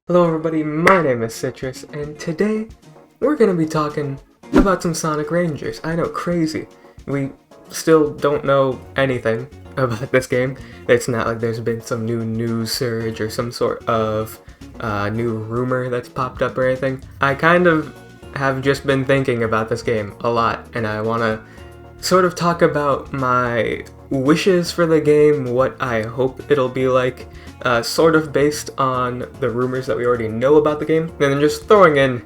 Hello everybody, my name is Citrus, and today we're going to be talking about some Sonic Rangers. I know, crazy. We still don't know anything about this game. It's not like there's been some new news surge or some sort of new rumor that's popped up or anything. I kind of have just been thinking about this game a lot, and I want to sort of talk about my wishes for the game, what I hope it'll be like, sort of based on the rumors that we already know about the game, and then just throwing in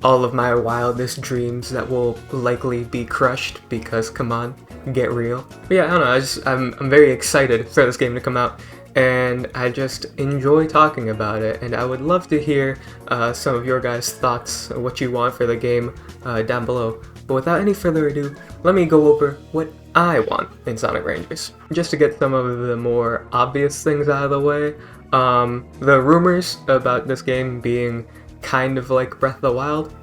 all of my wildest dreams that will likely be crushed because, come on, get real. But yeah, I don't know, I'm very excited for this game to come out, and I just enjoy talking about it, and I would love to hear some of your guys' thoughts, what you want for the game down below. But without any further ado, let me go over what I want in Sonic Rangers. Just to get some of the more obvious things out of the way, the rumors about this game being kind of like Breath of the Wild,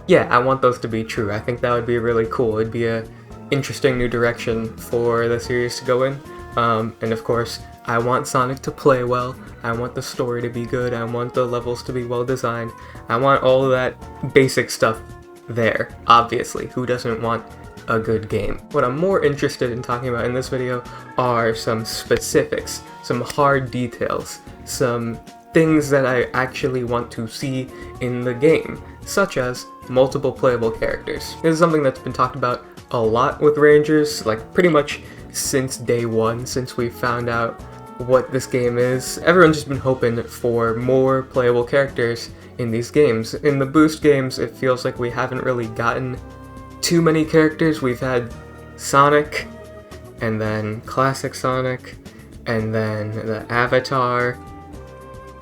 yeah, I want those to be true. I think that would be really cool. It'd be a interesting new direction for the series to go in. And of course, I want Sonic to play well, I want the story to be good, I want the levels to be well designed, I want all of that basic stuff there, obviously. Who doesn't want a good game? What I'm more interested in talking about in this video are some specifics, some hard details, some things that I actually want to see in the game, such as multiple playable characters. This is something that's been talked about a lot with Rangers, like pretty much since day one, since we found out what this game is. Everyone's just been hoping for more playable characters in these games. In the Boost games, it feels like we haven't really gotten too many characters. We've had Sonic, and then Classic Sonic, and then the Avatar,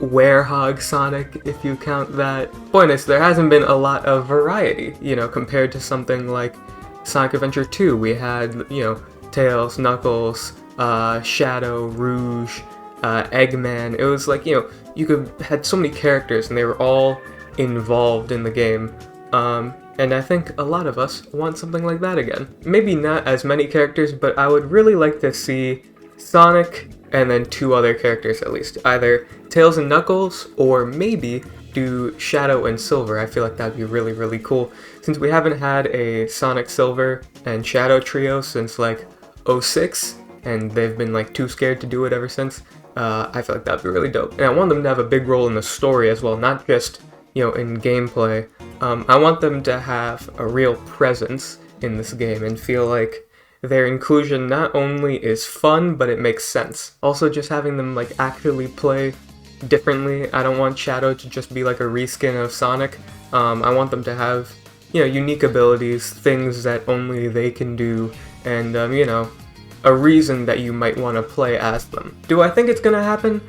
Hedgehog Sonic, if you count that. Point is, there hasn't been a lot of variety, compared to something like Sonic Adventure 2. We had, Tails, Knuckles, Shadow, Rouge, Eggman. It was like, you had so many characters and they were all involved in the game. And I think a lot of us want something like that again. Maybe not as many characters, but I would really like to see Sonic and then two other characters at least. Either Tails and Knuckles, or maybe do Shadow and Silver. I feel like that'd be really, really cool. Since we haven't had a Sonic, Silver, and Shadow trio since like 06, and they've been like too scared to do it ever since, I feel like that'd be really dope. And I want them to have a big role in the story as well, not just, in gameplay. I want them to have a real presence in this game and feel like their inclusion not only is fun, but it makes sense. Also, just having them like actually play differently. I don't want Shadow to just be like a reskin of Sonic. I want them to have, unique abilities, things that only they can do, and, a reason that you might want to play as them. Do I think it's gonna happen?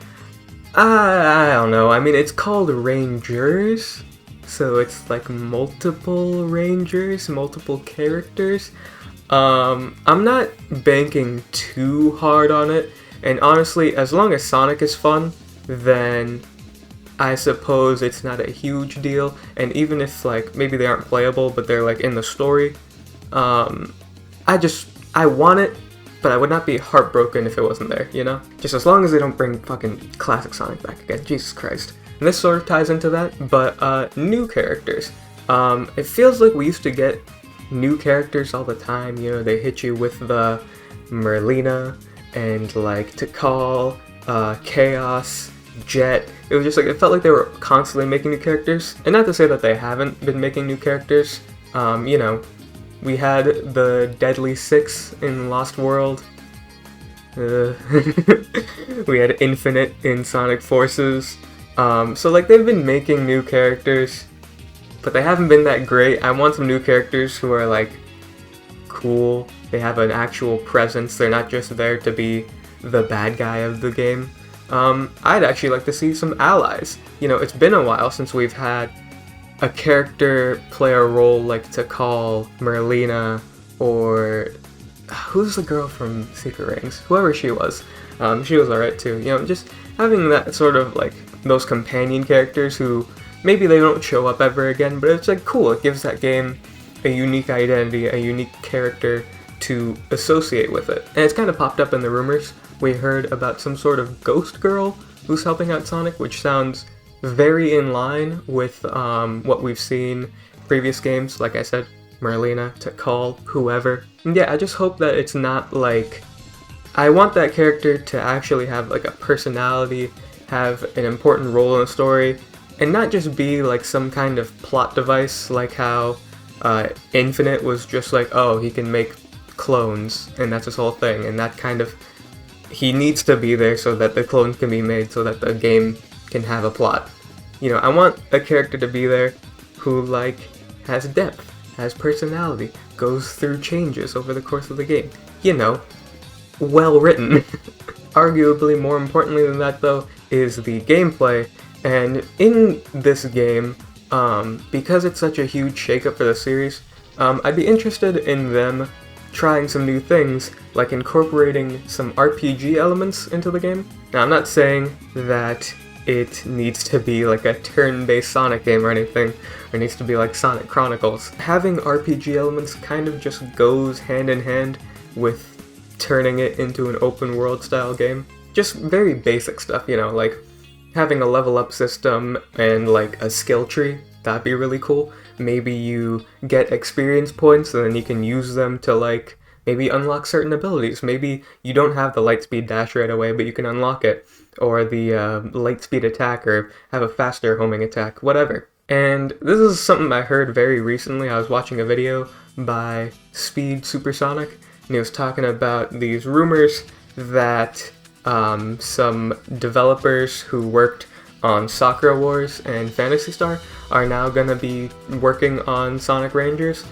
I don't know. I mean, it's called Rangers, so it's like multiple Rangers, multiple characters. I'm not banking too hard on it, and honestly, as long as Sonic is fun, then I suppose it's not a huge deal. And even if like maybe they aren't playable, but they're like in the story, I want it, but I would not be heartbroken if it wasn't there, Just as long as they don't bring fucking Classic Sonic back again, Jesus Christ. And this sort of ties into that, but new characters. It feels like we used to get new characters all the time, they hit you with the Merlina, and like Tikal, Chaos, Jet. It was just like, it felt like they were constantly making new characters. And not to say that they haven't been making new characters, we had the Deadly Six in Lost World. We had Infinite in Sonic Forces. So like they've been making new characters, but they haven't been that great. I want some new characters who are like cool. They have an actual presence. They're not just there to be the bad guy of the game. I'd actually like to see some allies. It's been a while since we've had a character play a role like Tikal, Merlina, or who's the girl from Secret Rings? Whoever she was. She was alright too. Just having that sort of like those companion characters who maybe they don't show up ever again, but it's like cool. It gives that game a unique identity, a unique character to associate with it. And it's kind of popped up in the rumors. We heard about some sort of ghost girl who's helping out Sonic, which sounds very in line with what we've seen previous games, like I said, Merlina, Tikal, whoever. And yeah, I just hope that it's not like... I want that character to actually have like a personality, have an important role in the story, and not just be like some kind of plot device like how Infinite was just like, oh, he can make clones, and that's his whole thing, and that kind of... He needs to be there so that the clones can be made so that the game can have a plot. You know, I want a character to be there who, like, has depth, has personality, goes through changes over the course of the game. You know, well written. Arguably more importantly than that, though, is the gameplay, and in this game, because it's such a huge shakeup for the series, I'd be interested in them trying some new things, like incorporating some RPG elements into the game. Now, I'm not saying that it needs to be like a turn-based Sonic game or anything, or needs to be like Sonic Chronicles. Having RPG elements kind of just goes hand in hand with turning it into an open world style game. Just very basic stuff, you know, like having a level up system and like a skill tree. That'd be really cool. Maybe you get experience points and then you can use them to like maybe unlock certain abilities. Maybe you don't have the Lightspeed Dash right away, but you can unlock it. Or the Lightspeed attack, or have a faster homing attack, whatever. And this is something I heard very recently. I was watching a video by SpeedSuperSonic, and he was talking about these rumors that some developers who worked on Sakura Wars and Phantasy Star are now going to be working on Sonic Rangers.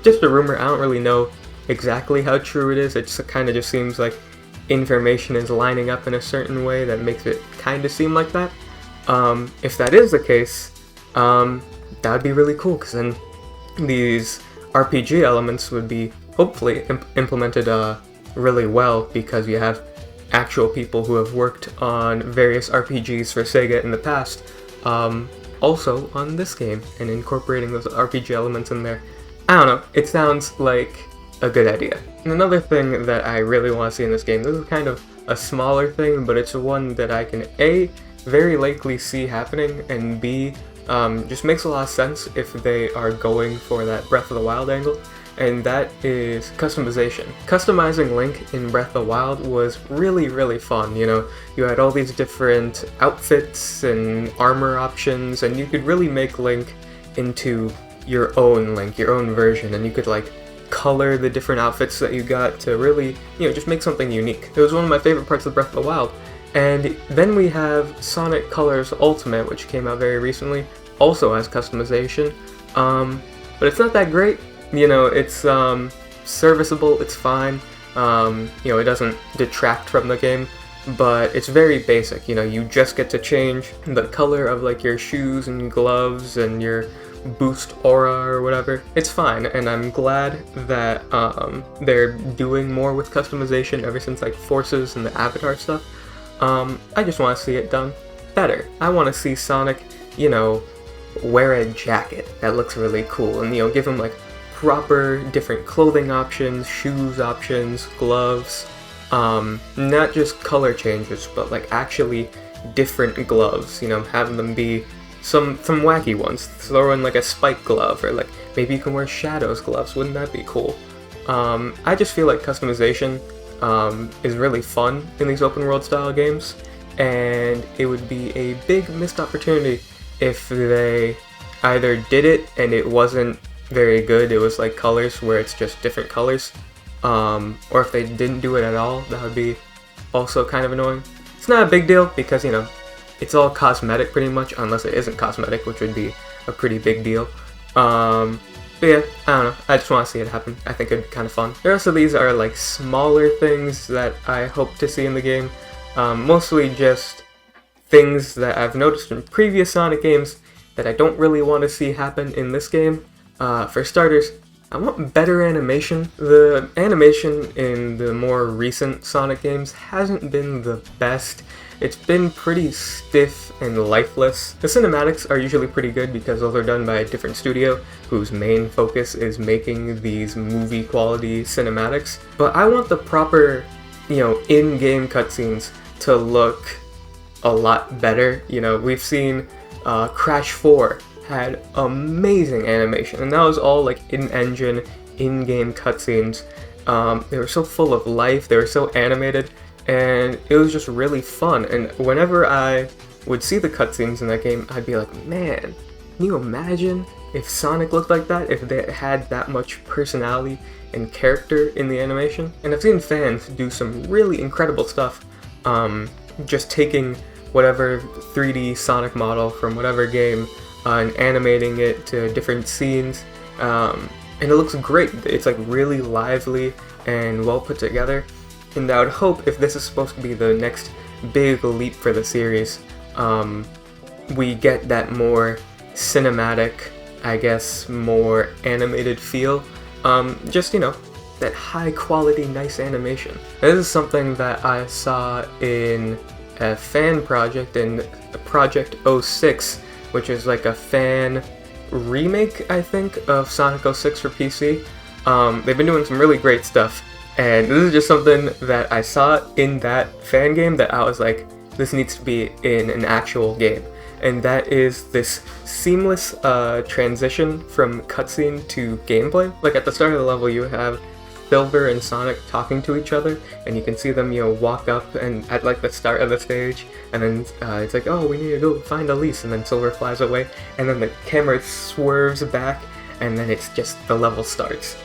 Just a rumor, I don't really know exactly how true it is. It kind of just seems like information is lining up in a certain way that makes it kind of seem like that. If that is the case, that would be really cool, because then these RPG elements would be hopefully implemented really well, because you have actual people who have worked on various RPGs for Sega in the past, also on this game, and incorporating those RPG elements in there. I don't know, it sounds like a good idea. And another thing that I really want to see in this game, this is kind of a smaller thing, but it's one that I can A, very likely see happening, and B, just makes a lot of sense if they are going for that Breath of the Wild angle, and that is customization. Customizing Link in Breath of the Wild was really, really fun, you know? You had all these different outfits and armor options, and you could really make Link into your own Link, your own version, and you could like color the different outfits that you got to really, you know, just make something unique. It was one of my favorite parts of Breath of the Wild. And then we have Sonic Colors Ultimate, which came out very recently, also has customization, but it's not that great. You know, it's serviceable, it's fine, you know, it doesn't detract from the game, but it's very basic. You know, you just get to change the color of like your shoes and gloves and your boost aura or whatever. It's fine, and I'm glad that they're doing more with customization ever since like Forces and the Avatar stuff. I just want to see it done better. I want to see Sonic, you know, wear a jacket that looks really cool, and you know, give him like proper different clothing options, shoes options, gloves, not just color changes, but like actually different gloves, you know, having them be some wacky ones. Throw in like a spike glove, or like maybe you can wear Shadow's gloves. Wouldn't that be cool? I just feel like customization is really fun in these open world style games, and it would be a big missed opportunity if they either did it and it wasn't very good, it was like colors where it's just different colors, or if they didn't do it at all, that would be also kind of annoying. It's not a big deal because, you know, it's all cosmetic pretty much, unless it isn't cosmetic, which would be a pretty big deal. But yeah, I don't know, I just want to see it happen. I think it'd be kind of fun. The rest of these are like smaller things that I hope to see in the game, mostly just things that I've noticed in previous Sonic games that I don't really want to see happen in this game. For starters, I want better animation. The animation in the more recent Sonic games hasn't been the best. It's been pretty stiff and lifeless. The cinematics are usually pretty good because those are done by a different studio whose main focus is making these movie quality cinematics. But I want the proper, you know, in-game cutscenes to look a lot better. You know, we've seen Crash 4 had amazing animation, and that was all like in-engine, in-game cutscenes. They were so full of life, they were so animated, and it was just really fun. And whenever I would see the cutscenes in that game, I'd be like, man, can you imagine if Sonic looked like that, if they had that much personality and character in the animation? And I've seen fans do some really incredible stuff, just taking whatever 3D Sonic model from whatever game and animating it to different scenes, and it looks great. It's like really lively and well put together, and I would hope if this is supposed to be the next big leap for the series, we get that more cinematic, I guess, more animated feel, just, you know, that high quality, nice animation. This is something that I saw in a fan project in Project 06, which is like a fan remake, I think, of Sonic 06 for PC. They've been doing some really great stuff, and this is just something that I saw in that fan game that I was like, this needs to be in an actual game. And that is this seamless transition from cutscene to gameplay. Like at the start of the level, you have Silver and Sonic talking to each other, and you can see them, you know, walk up and at like the start of the stage, and then it's like, oh, we need to go find Elise, and then Silver flies away, and then the camera swerves back, and then it's just the level starts.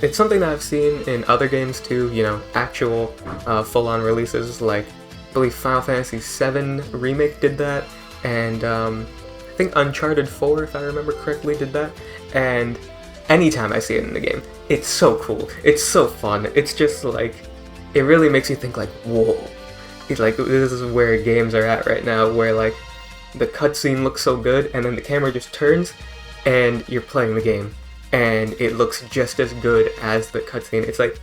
It's something that I've seen in other games too, you know, actual full-on releases, like I believe Final Fantasy VII Remake did that, and I think Uncharted 4, if I remember correctly, did that, and anytime I see it in the game, it's so cool, it's so fun, it's just like, it really makes you think like, whoa, it's like, this is where games are at right now, where like, the cutscene looks so good, and then the camera just turns, and you're playing the game, and it looks just as good as the cutscene. It's like,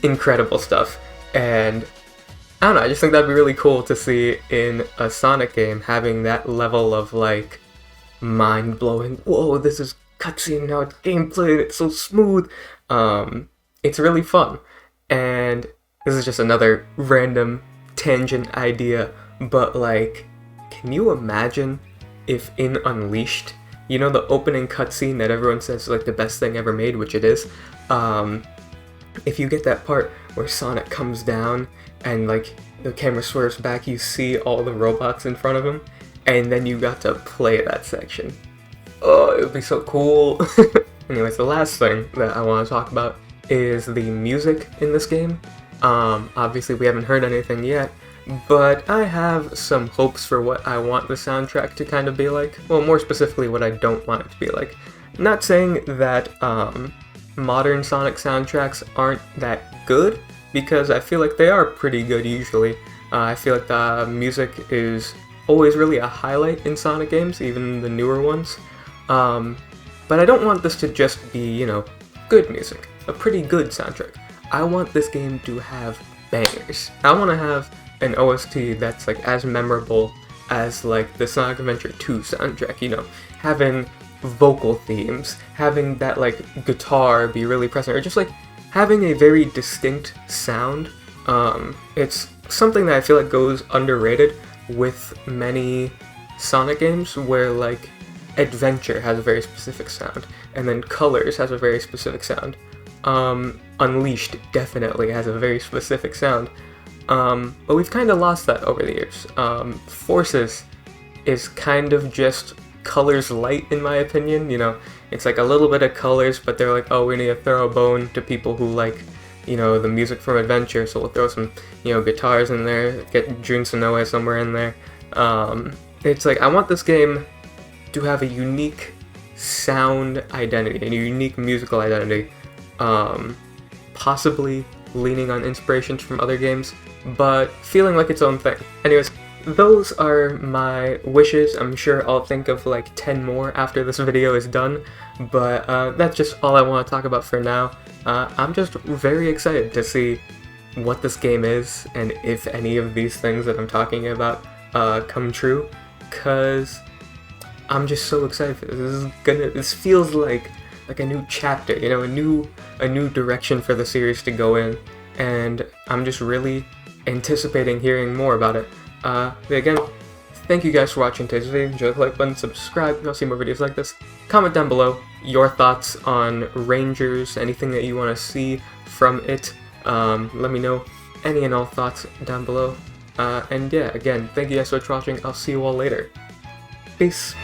incredible stuff, and I don't know, I just think that'd be really cool to see in a Sonic game, having that level of like, mind-blowing, whoa, this is cutscene, now it's gameplay, it's so smooth. It's really fun, and this is just another random tangent idea, but like, can you imagine if in Unleashed, you know, the opening cutscene that everyone says is like the best thing ever made, which it is, if you get that part where Sonic comes down and like the camera swerves back, you see all the robots in front of him, and then you got to play that section. Oh, it would be so cool. Anyways, the last thing that I want to talk about is the music in this game. Obviously we haven't heard anything yet, but I have some hopes for what I want the soundtrack to kind of be like. Well, more specifically, what I don't want it to be like. I'm not saying that modern Sonic soundtracks aren't that good, because I feel like they are pretty good usually. I feel like the music is always really a highlight in Sonic games, even the newer ones. But I don't want this to just be, you know, good music, a pretty good soundtrack. I want this game to have bangers. I want to have an OST that's like as memorable as like the Sonic Adventure 2 soundtrack, you know, having vocal themes, having that like guitar be really present, or just like having a very distinct sound. It's something that I feel like goes underrated with many Sonic games, where like Adventure has a very specific sound, and then Colors has a very specific sound. Unleashed definitely has a very specific sound, but we've kind of lost that over the years. Forces is kind of just Colors light, in my opinion. You know, it's like a little bit of Colors, but they're like, oh, we need to throw a bone to people who like, you know, the music from Adventure, so we'll throw some, you know, guitars in there, get Jun Sonoe somewhere in there. It's like, I want this game to have a unique sound identity, a unique musical identity, possibly leaning on inspirations from other games, but feeling like its own thing. Anyways, those are my wishes. I'm sure I'll think of like 10 more after this video is done, but that's just all I want to talk about for now. I'm just very excited to see what this game is, and if any of these things that I'm talking about come true, because I'm just so excited for this. This feels like a new chapter, you know, a new direction for the series to go in, and I'm just really anticipating hearing more about it. Again, thank you guys for watching today's video. Enjoy the like button, subscribe if you want to see more videos like this. Comment down below your thoughts on Rangers, anything that you want to see from it. Let me know any and all thoughts down below. And yeah, again, thank you guys so much for watching. I'll see you all later. Peace.